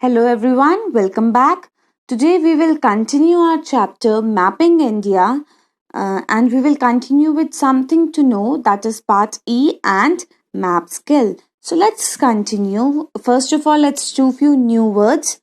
Hello everyone, welcome back. Today we will continue our chapter Mapping India and we will continue with something to know, that is part E and map skill. So let's continue. First of all, let's do few new words.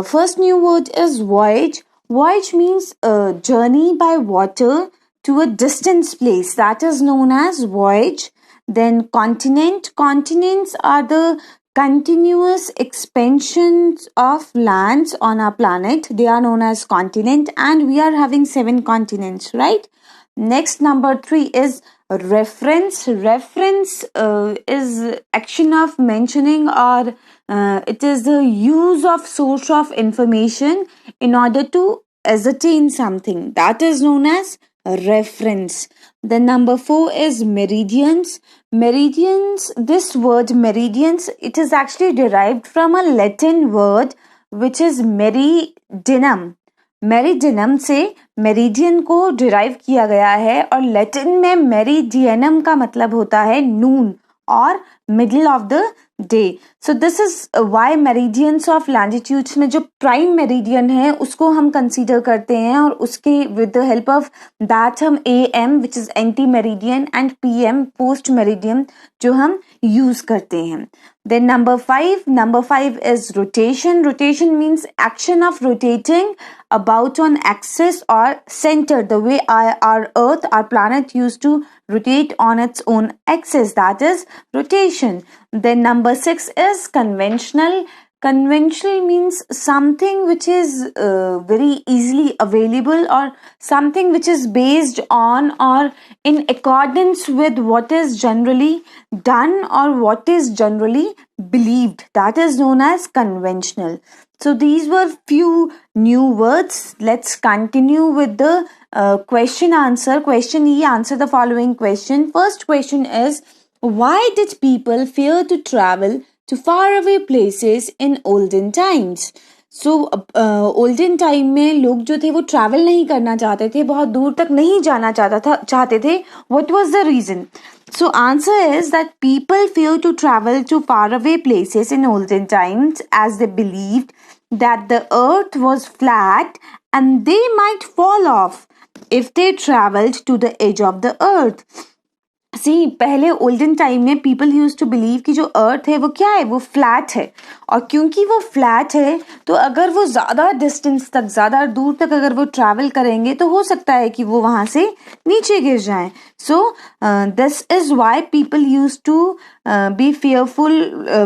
First new word is voyage. Voyage means a journey by water to a distant place, that is known as voyage. Then continent. Continents are the continuous expansions of lands on our planet. They are known as continent, and we are having 7 continents, right? Next, number 3 is reference. Reference is action of mentioning, or it is the use of source of information in order to ascertain something. That is known as reference. The number 4 is meridians. Meridians, this word meridians, it is actually derived from a Latin word which is meridionum. मेरिडियनम से meridian को derive किया गया है और Latin में मेरिडियनम का मतलब होता है नून और middle of the day. So this is why meridians of longitudes में जो प्राइम मेरिडियन है उसको हम कंसीडर करते हैं और उसके with the help of that हम AM which is anti meridian and PM post meridian जो हम यूज करते हैं. Then number 5 is rotation. Rotation means action of rotating about on axis or center, the way our earth, our planet used to rotate on its own axis, that is rotation. Then number 6 is conventional. Conventional means something which is very easily available, or something which is based on or in accordance with what is generally done or what is generally believed. That is known as conventional. So these were few new words. Let's continue with the question answer. Question E, answer the following question. First question is, why did people fear to travel to faraway places in olden times? So olden time में लोग जो थे वो travel नहीं करना चाहते थे, बहुत दूर तक नहीं जाना चाहते थे. What was the reason? So answer is that people fear to travel to faraway places in olden times as they believed that the earth was flat and they might fall off if they traveled to the edge of the earth. सी पहले olden time में people use to believe कि जो अर्थ है वो क्या है, वो flat है. और क्योंकि वो फ्लैट है तो अगर वो ज़्यादा डिस्टेंस तक, ज़्यादा दूर तक अगर वो ट्रैवल करेंगे तो हो सकता है कि वो वहाँ से नीचे गिर जाएं. So this is why people use to be fearful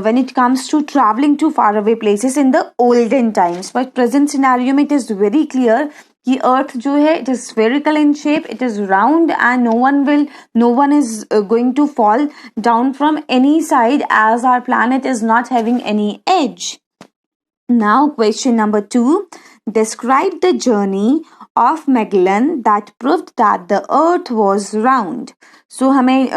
when it comes to traveling to far away places in the olden times. But present scenario में it is very clear कि अर्थ जो है it is spherical in shape, it is round and no one is going to fall down from any side as our planet is not having any edge. Now question number 2, describe the journey of Magellan that proved that the earth was round. So हमें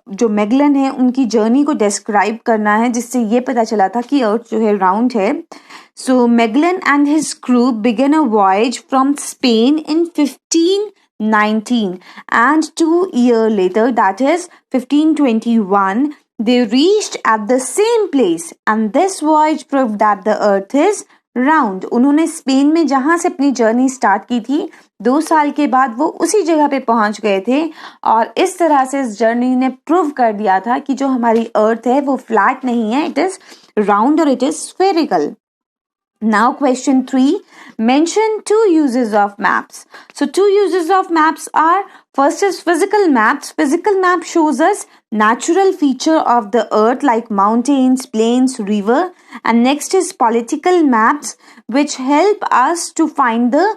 जो Magellan है उनकी journey को describe करना है जिससे ये पता चला था कि अर्थ जो है राउंड है. So Magellan and his crew began a voyage from Spain in 1519, and 2 years later, that is 1521, they reached at the same place, and this voyage proved that the earth is round. उन्होंने Spain में जहाँ से अपनी journey start की थी 2 साल के बाद वो उसी जगह पे पहुंच गए थे और इस तरह से इस जर्नी ने प्रूव कर दिया था कि जो हमारी अर्थ है वो फ्लैट नहीं है, इट इज राउंड और it is spherical. Now question 3, mention 2 uses of maps. So 2 uses of maps are, first is physical maps. Physical map shows us natural feature of the earth like mountains, plains, river. And next is political maps which help us to find the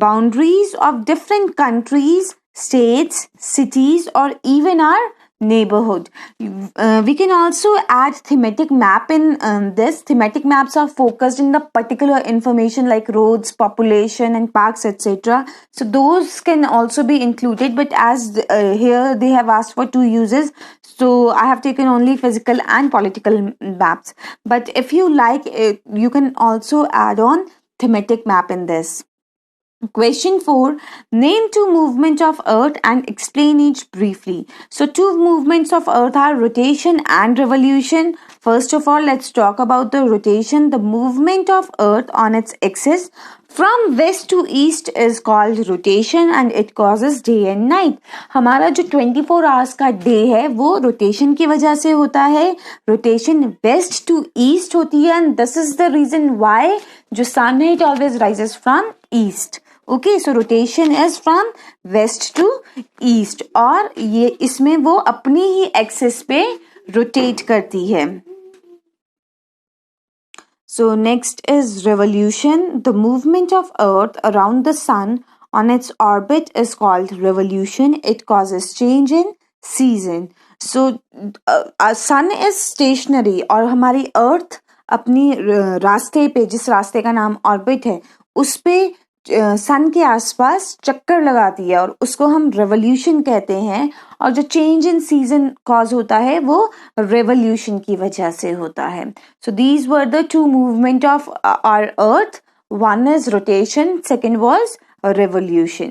boundaries of different countries, states, cities or even our neighborhood. We can also add thematic map in this. Thematic maps are focused in the particular information like roads, population and parks, etc. So those can also be included, but as here they have asked for 2 uses, so I have taken only physical and political maps. But if you like, you can also add on thematic map in this. Question 4, name 2 movements of earth and explain each briefly. So 2 movements of earth are rotation and revolution. First of all, let's talk about the rotation. The movement of Earth on its axis from west to east is called rotation and it causes day and night. हमारा जो 24 hours का day है वो rotation की वजह से होता है. रोटेशन वेस्ट टू ईस्ट होती है and this is the reason why जो सन है it always rises from east. Okay, so rotation is from west to east और ये इसमें वो अपनी ही एक्सिस पे रोटेट करती है. So next is revolution. The movement of Earth around the sun on its orbit is called revolution. It causes change in season. So sun is stationary और हमारी Earth अपनी रास्ते पे, जिस रास्ते का नाम ऑर्बिट है, उस पे सन के आसपास चक्कर लगाती है और उसको हम रेवोल्यूशन कहते हैं. और जो चेंज इन सीजन कॉज होता है वो रेवोल्यूशन की वजह से होता है. So these were the two movement of our earth. One is rotation, second was revolution.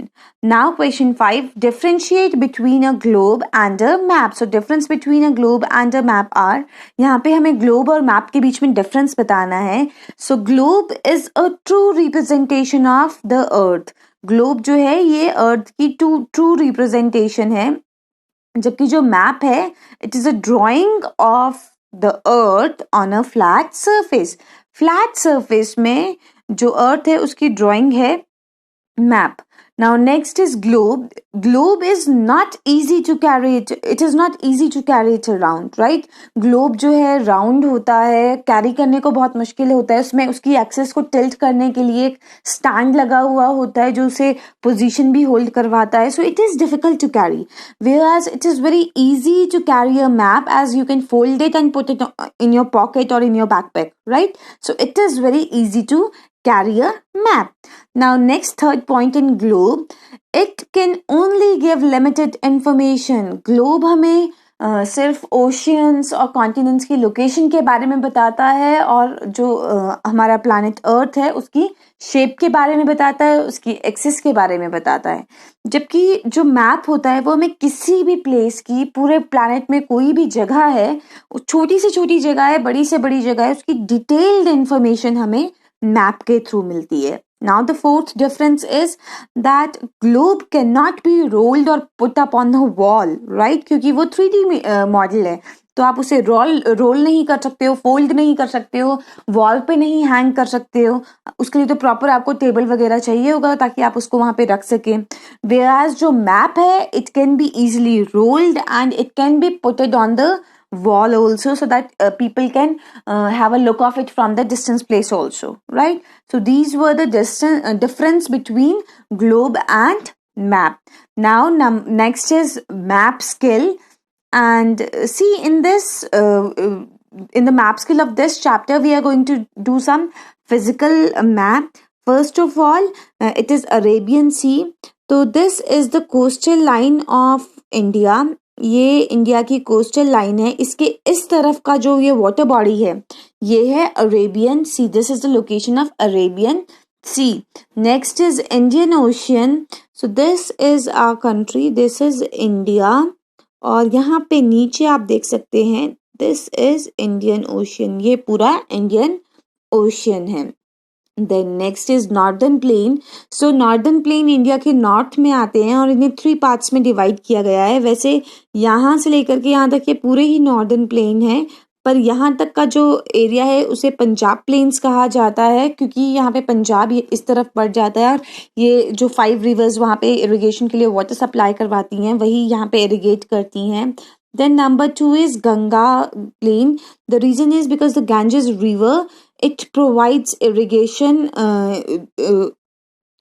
Now question 5, differentiate between a globe and a map. So difference between a globe and a map are, यहाँ पे हमें globe और map के बीच में difference बताना है. So globe is a true representation of the earth. globe जो है ये earth की true representation है, जबकि जो map है it is a drawing of the earth on a flat surface. flat surface में जो earth है उसकी drawing है map. Now next is globe. Globe is not easy to carry it. It is not easy to carry it around, right? Globe जो है round होता है, carry करने को बहुत मुश्किल होता है. उसमें उसकी एक्सेस को tilt करने के लिए एक stand लगा हुआ होता है जो उसे position भी hold करवाता है. So it is difficult to carry. Whereas it is very easy to carry a map as you can fold it and put it in your pocket or in your backpack, right? So it is very easy to carry a map. Now next, third point in globe, it can only give limited information. globe हमें सिर्फ oceans और continents की location के बारे में बताता है और जो हमारा प्लैनेट अर्थ है उसकी शेप के बारे में बताता है, उसकी एक्सिस के बारे में बताता है. जबकि जो मैप होता है वो हमें किसी भी प्लेस की, पूरे प्लैनेट में कोई भी जगह है, छोटी से छोटी जगह है, बड़ी से बड़ी जगह है, उसकी डिटेल्ड इंफॉर्मेशन हमें मैप के थ्रू मिलती है. Now the fourth difference is that globe cannot be rolled or put up on the wall, right? क्योंकि वो 3D मॉडल है तो आप उसे रोल नहीं कर सकते हो, फोल्ड नहीं कर सकते हो, वॉल पे नहीं हैंग कर सकते हो. उसके लिए तो प्रॉपर आपको टेबल वगैरह चाहिए होगा ताकि आप उसको वहां पे रख सकें. Whereas जो मैप है it can be easily rolled and it can be put on the wall also so that people can have a look of it from the distance place also, right? So these were the difference between globe and map. Now next is map skill, and see in this in the map skill of this chapter we are going to do some physical map. First of all, it is Arabian Sea. So this is the coastal line of India. ये India की coastal line है. इसके इस तरफ का जो ये water body है ये है Arabian sea. This is the location of Arabian sea. Next is Indian ocean. So this is our country, this is India और यहाँ पे नीचे आप देख सकते हैं दिस इज इंडियन ओशियन. ये पूरा इंडियन ओशियन है. Then next is northern plain. So northern plain India के नॉर्थ में आते हैं और इन्हें 3 पार्ट्स में डिवाइड किया गया है. वैसे यहाँ से लेकर के यहाँ तक ये पूरे ही नॉर्दर्न प्लेन है, पर यहाँ तक का जो एरिया है उसे पंजाब प्लेन्स कहा जाता है क्योंकि यहाँ पे पंजाब ये इस तरफ पड़ जाता है और ये जो 5 रिवर्स वहाँ पे इरिगेशन के लिए वाटर सप्लाई करवाती हैं वही यहाँ पे इरिगेट करती हैं. Then number 2 is Ganga plain. The reason is because the Ganges river, it provides irrigation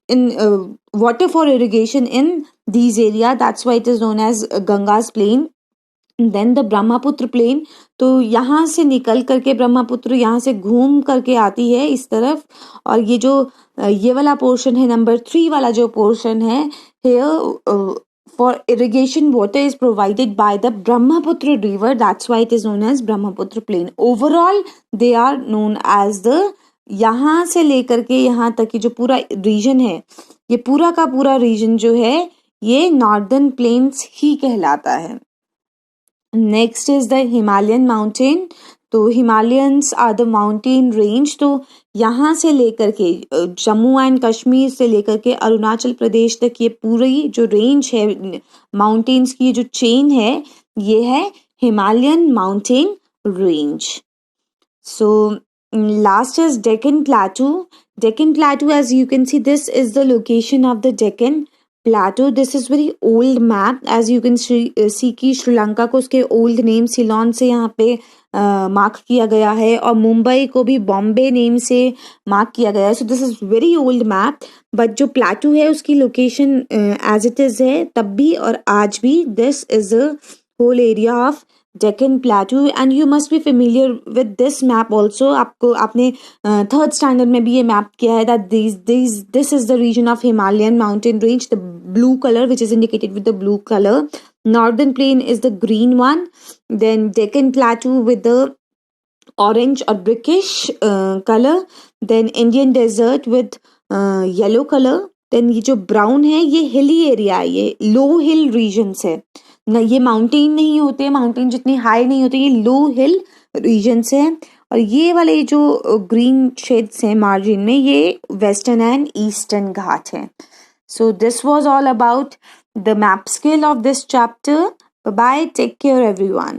in water for irrigation in these area. That's why it is known as Ganga's plain. Then the Brahmaputra plain. तो यहाँ से निकल करके ब्रह्मपुत्र यहाँ से घूम करके आती है इस तरफ और ये जो ये वाला पोर्शन है नंबर 3 वाला जो पोर्शन है here for irrigation water is provided by the Brahmaputra river. That's why it is known as Brahmaputra plain. Overall they are known as the, यहाँ से लेकर के यहाँ तक की जो पूरा रीजन है ये पूरा का पूरा रीजन जो है ये नॉर्दर्न प्लेन्स ही कहलाता है. Next is the Himalayan mountain. तो Himalayans are the mountain range. तो यहाँ से लेकर के जम्मू एंड कश्मीर से लेकर के अरुणाचल प्रदेश तक ये पूरी जो रेंज है माउंटेन्स की, जो चेन है, ये है Himalayan mountain range. So last is Deccan Plateau. Deccan Plateau, as you can see, this is the location of the Deccan Plateau. This is very old map. As you can see कि श्रीलंका को उसके old name Ceylon से यहाँ पे mark किया गया है, और मुंबई को भी बॉम्बे नेम से मार्क किया गया है. So this is very old map. But जो प्लेटू है उसकी लोकेशन as it is है तब भी और आज भी. This is a whole area of Deccan Plateau, and you must be familiar with this map also. आपने थर्ड स्टैंडर्ड में भी ये मैप किया है that this is the region of Himalayan mountain range. The blue color, which is indicated with the blue color. Northern plain is the green one. Then Deccan Plateau with the orange or brickish color. Then Indian desert with yellow color. Then ये जो brown है ये hilly area है, ये low hill regions है ना, ये mountain नहीं होते, माउंटेन जितनी हाई नहीं होते, ये लो हिल रीजन्स है. और ये वाले जो ग्रीन शेड्स हैं मार्जिन में, ये वेस्टर्न एंड ईस्टर्न घाट है. So this was all about the map skill of this chapter. Bye, take care everyone.